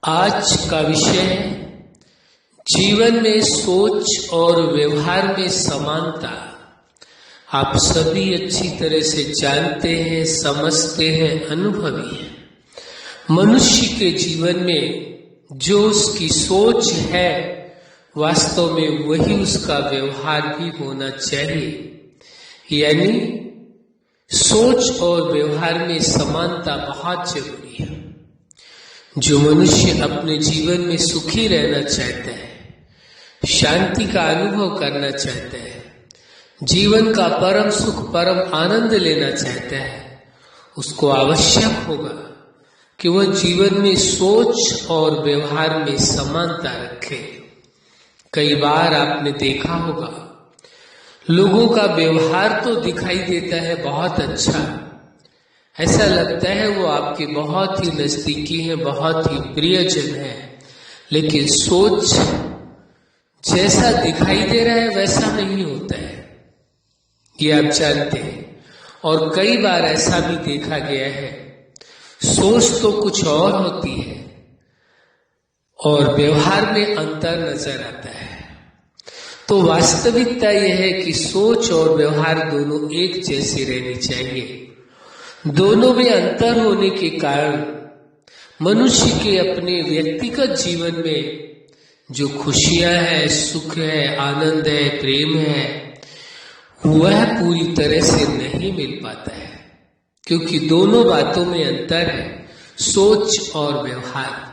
आज का विषय है जीवन में सोच और व्यवहार में समानता। आप सभी अच्छी तरह से जानते हैं, समझते हैं, अनुभवी हैं। मनुष्य के जीवन में जो उसकी सोच है वास्तव में वही उसका व्यवहार भी होना चाहिए। यानी सोच और व्यवहार में समानता बहुत जरूरी है। जो मनुष्य अपने जीवन में सुखी रहना चाहता है, शांति का अनुभव करना चाहता है, जीवन का परम सुख परम आनंद लेना चाहता है, उसको आवश्यक होगा कि वह जीवन में सोच और व्यवहार में समानता रखे। कई बार आपने देखा होगा लोगों का व्यवहार तो दिखाई देता है बहुत अच्छा, ऐसा लगता है वो आपके बहुत ही नजदीकी हैं, बहुत ही प्रियजन हैं, लेकिन सोच जैसा दिखाई दे रहा है वैसा नहीं होता है, ये आप जानते हैं। और कई बार ऐसा भी देखा गया है, सोच तो कुछ और होती है और व्यवहार में अंतर नजर आता है। तो वास्तविकता यह है कि सोच और व्यवहार दोनों एक जैसी रहनी चाहिए। दोनों में अंतर होने के कारण मनुष्य के अपने व्यक्तिगत जीवन में जो खुशियां हैं, सुख है, आनंद है, प्रेम है, वह पूरी तरह से नहीं मिल पाता है, क्योंकि दोनों बातों में अंतर है, सोच और व्यवहार।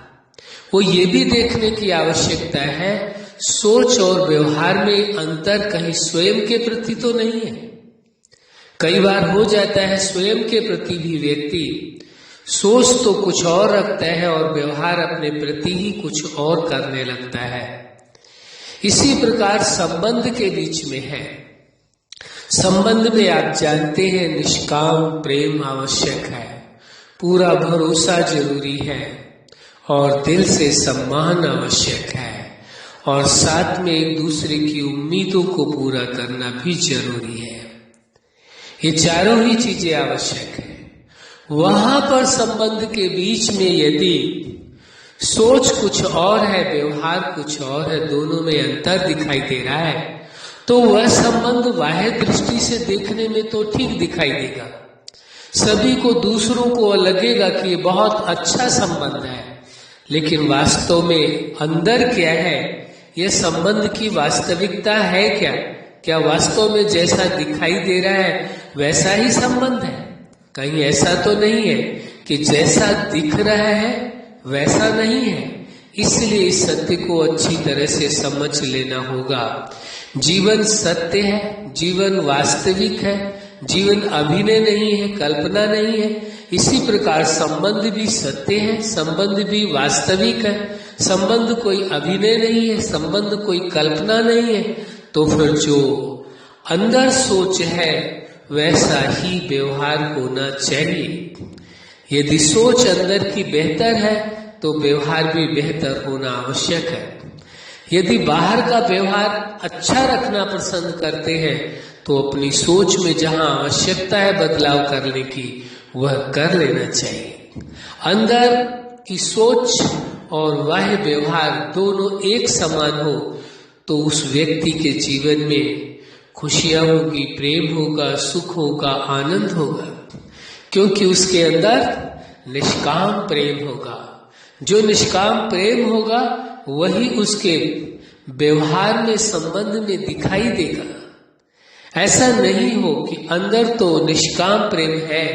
वो ये भी देखने की आवश्यकता है, सोच और व्यवहार में अंतर कहीं स्वयं के प्रति तो नहीं है। कई बार हो जाता है स्वयं के प्रति भी व्यक्ति सोच तो कुछ और रखता है और व्यवहार अपने प्रति ही कुछ और करने लगता है। इसी प्रकार संबंध के बीच में है। संबंध में आप जानते हैं निष्काम प्रेम आवश्यक है, पूरा भरोसा जरूरी है और दिल से सम्मान आवश्यक है, और साथ में एक दूसरे की उम्मीदों को पूरा करना भी जरूरी है। ये चारों ही चीजें आवश्यक है। वहां पर संबंध के बीच में यदि सोच कुछ और है, व्यवहार कुछ और है, दोनों में अंतर दिखाई दे रहा है, तो वह संबंध बाह्य दृष्टि से देखने में तो ठीक दिखाई देगा, सभी को दूसरों को लगेगा कि ये बहुत अच्छा संबंध है, लेकिन वास्तव में अंदर क्या है, यह संबंध की वास्तविकता है क्या? क्या वास्तव में जैसा दिखाई दे रहा है वैसा ही संबंध है? कहीं ऐसा तो नहीं है कि जैसा दिख रहा है वैसा नहीं है। इसलिए इस सत्य को अच्छी तरह से समझ लेना होगा। जीवन सत्य है, जीवन वास्तविक है, जीवन अभिनय नहीं है, कल्पना नहीं है। इसी प्रकार संबंध भी सत्य है, संबंध भी वास्तविक है, संबंध कोई अभिनय नहीं है, संबंध कोई कल्पना नहीं है। तो फिर जो अंदर सोच है वैसा ही व्यवहार होना चाहिए। यदि सोच अंदर की बेहतर है तो व्यवहार भी बेहतर होना आवश्यक है। यदि बाहर का व्यवहार अच्छा रखना पसंद करते हैं तो अपनी सोच में जहां आवश्यकता है बदलाव करने की वह कर लेना चाहिए। अंदर की सोच और बाह्य व्यवहार दोनों एक समान हो तो उस व्यक्ति के जीवन में खुशियां होगी, प्रेम होगा, सुख होगा, आनंद होगा, क्योंकि उसके अंदर निष्काम प्रेम होगा। जो निष्काम प्रेम होगा वही उसके व्यवहार में, संबंध में दिखाई देगा। ऐसा नहीं हो कि अंदर तो निष्काम प्रेम है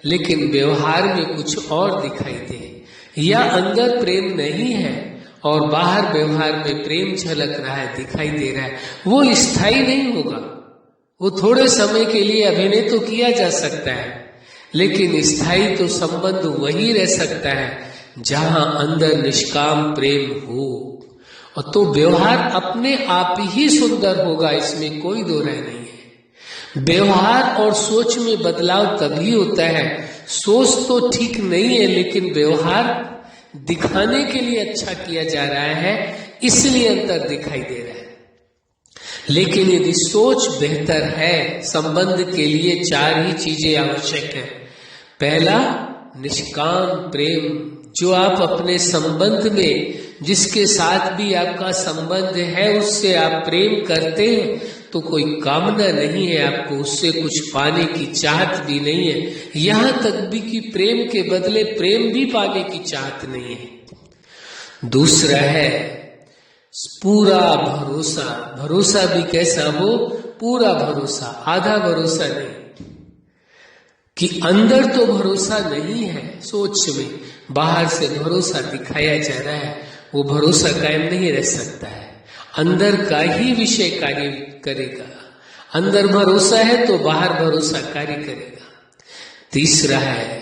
लेकिन व्यवहार में कुछ और दिखाई दे, या अंदर प्रेम नहीं है और बाहर व्यवहार में प्रेम झलक रहा है, दिखाई दे रहा है। वो स्थायी नहीं होगा। वो थोड़े समय के लिए अभिनय तो किया जा सकता है, लेकिन स्थायी तो संबंध वही रह सकता है जहां अंदर निष्काम प्रेम हो। और तो व्यवहार अपने आप ही सुंदर होगा, इसमें कोई दो राय नहीं है। व्यवहार और सोच में बदलाव तभी होता है, सोच तो ठीक नहीं है लेकिन व्यवहार दिखाने के लिए अच्छा किया जा रहा है, इसलिए अंतर दिखाई दे रहा है। लेकिन यदि सोच बेहतर है, संबंध के लिए चार ही चीजें आवश्यक है। पहला, निष्काम प्रेम जो आप अपने संबंध में, जिसके साथ भी आपका संबंध है, उससे आप प्रेम करते हैं तो कोई कामना नहीं है आपको उससे कुछ पाने की चाहत भी नहीं है, यहां तक भी कि प्रेम के बदले प्रेम भी पाने की चाहत नहीं है। दूसरा है पूरा भरोसा। भरोसा भी कैसा हो? पूरा भरोसा, आधा भरोसा नहीं, कि अंदर तो भरोसा नहीं है सोच में, बाहर से भरोसा दिखाया जा रहा है, वो भरोसा कायम नहीं रह सकता है। अंदर का ही विषय कार्य करेगा। अंदर भरोसा है तो बाहर भरोसा कार्य करेगा। तीसरा है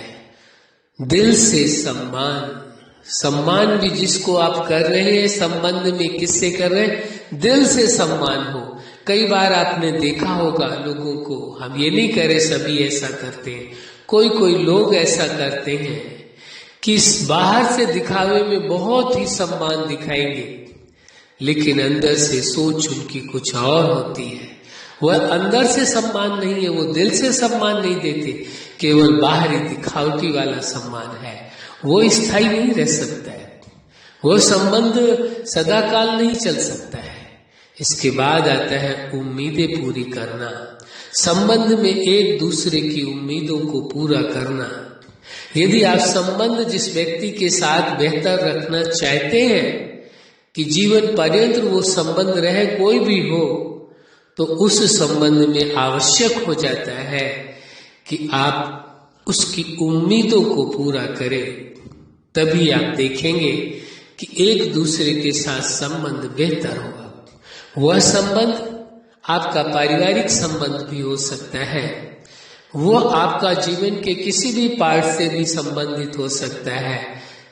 दिल से सम्मान। सम्मान भी जिसको आप कर रहे हैं संबंध में, किससे कर रहे हैं? दिल से सम्मान हो। कई बार आपने देखा होगा लोगों को, हम ये नहीं कह रहे सभी ऐसा करते हैं, कोई कोई लोग ऐसा करते हैं कि बाहर से दिखावे में बहुत ही सम्मान दिखाएंगे, लेकिन अंदर से सोच उनकी कुछ और होती है। वह अंदर से सम्मान नहीं है, वो दिल से सम्मान नहीं देते, केवल बाहरी दिखावटी वाला सम्मान है। वो स्थायी नहीं रह सकता है, वो संबंध सदाकाल नहीं चल सकता है। इसके बाद आता है उम्मीदें पूरी करना। संबंध में एक दूसरे की उम्मीदों को पूरा करना। यदि आप संबंध जिस व्यक्ति के साथ बेहतर रखना चाहते हैं कि जीवन पर्यंत वो संबंध रहे, कोई भी हो, तो उस संबंध में आवश्यक हो जाता है कि आप उसकी उम्मीदों को पूरा करें। तभी आप देखेंगे कि एक दूसरे के साथ संबंध बेहतर होगा। वह संबंध आपका पारिवारिक संबंध भी हो सकता है, वो आपका जीवन के किसी भी पार्ट से भी संबंधित हो सकता है,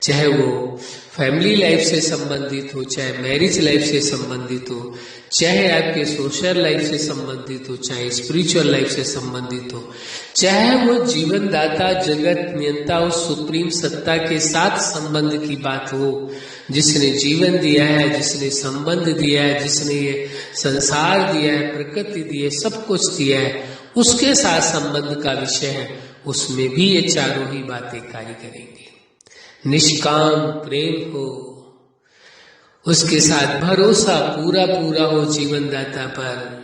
चाहे वो फैमिली लाइफ से संबंधित हो, चाहे मैरिज लाइफ से संबंधित हो, चाहे आपके सोशल लाइफ से संबंधित हो, चाहे स्पिरिचुअल लाइफ से संबंधित हो, चाहे वो जीवन दाता जगत नियंता उस सुप्रीम सत्ता के साथ संबंध की बात हो, जिसने जीवन दिया है, जिसने संबंध दिया है, जिसने ये संसार दिया है, प्रकृति दी है, सब कुछ दिया है, उसके साथ संबंध का विषय है। उसमें भी ये चारों ही बातें कार्य करेंगे। निष्काम प्रेम हो, उसके साथ भरोसा पूरा पूरा हो जीवन दाता पर,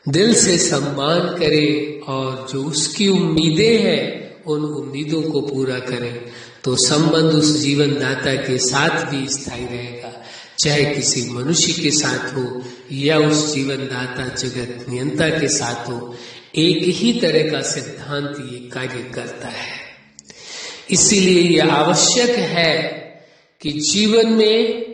दिल से सम्मान करें और जो उसकी उम्मीदें हैं उन उम्मीदों को पूरा करें, तो संबंध उस जीवन दाता के साथ भी स्थायी रहेगा, चाहे किसी मनुष्य के साथ हो या उस जीवन दाता जगत नियंता के साथ हो। एक ही तरह का सिद्धांत ये कार्य करता है। इसीलिए यह आवश्यक है कि जीवन में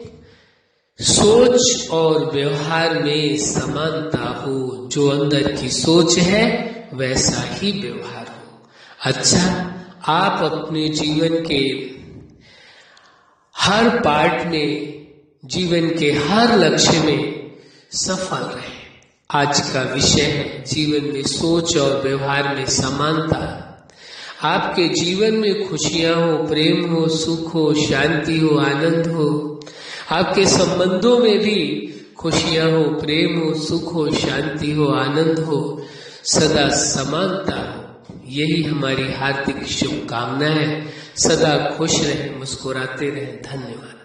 सोच और व्यवहार में समानता हो। जो अंदर की सोच है वैसा ही व्यवहार हो। अच्छा, आप अपने जीवन के हर पार्ट में, जीवन के हर लक्ष्य में सफल रहे। आज का विषय है जीवन में सोच और व्यवहार में समानता। आपके जीवन में खुशियां हो, प्रेम हो, सुख हो, शांति हो, आनंद हो। आपके संबंधों में भी खुशियां हो, प्रेम हो, सुख हो, शांति हो, आनंद हो, सदा समानता हो। यही हमारी हार्दिक शुभकामना है। सदा खुश रहें, मुस्कुराते रहें। धन्यवाद।